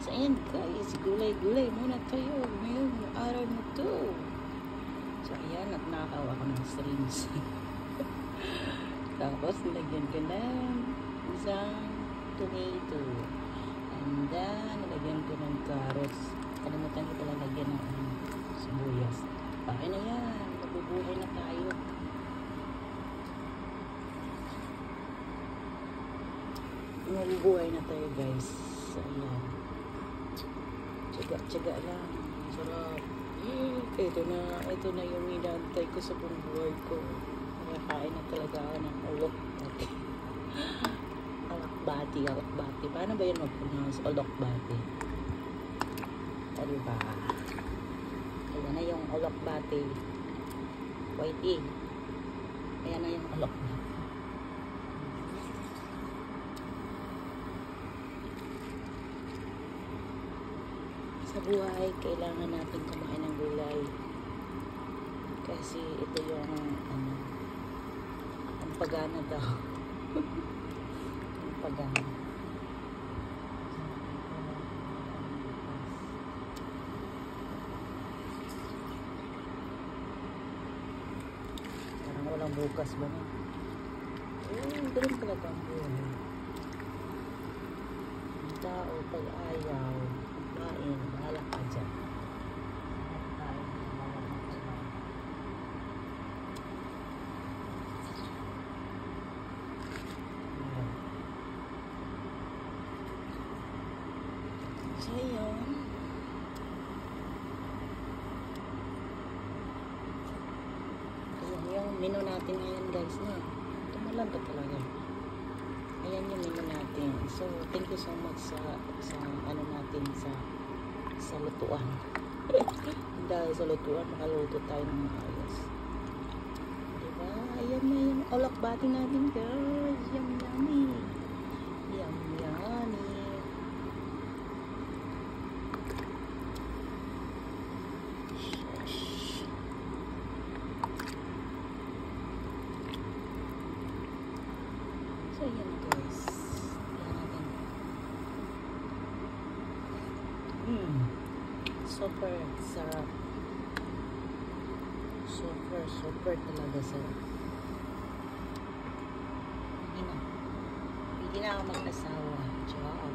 So, ayan guys, gulay-gulay muna tayo ngayong araw na to. So, ayan, at nakakawa ko ng strings. Tapos, nilagyan ko ng isang tomato. And then, nilagyan ko ng carrots. Kalimutan ko pala lagyan ng sibuyas. Okay na yan, mabubuhay na tayo. Mabubuhay na tayo guys. So, ayan. Tsaga lang. Sarap. Ito na yung inantay ko sa buong buhay ko. Nakakain na talaga ako ng olokbati. Alakbati. Paano ba yun mag-pronounce? Olokbati. O diba? Ayan na yung olokbati. Whitey. Ayan na yung olokbati. Sa buhay, kailangan natin kumain ng gulay. Kasi ito yung ang pagana daw. Ang pagana. Parang walang bukas ba na? Ganun talaga ang buhay. Ang tao pag ayaw kain, bahala ka dyan. So, yun. Ayan yung menu natin ngayon guys na. Tumulan pa talaga. Ayan yung menu natin. So, thank you so much sa ano natin sa lutuan. Dahil sa lutuan, makaluto tayo ng maayos. Diba? Ayan na yung olokbati natin guys. Yummy. So, ayan guys. Ayan natin. Super sarap. Super talaga sarap. Hindi na ako mag-asawa. Ciao.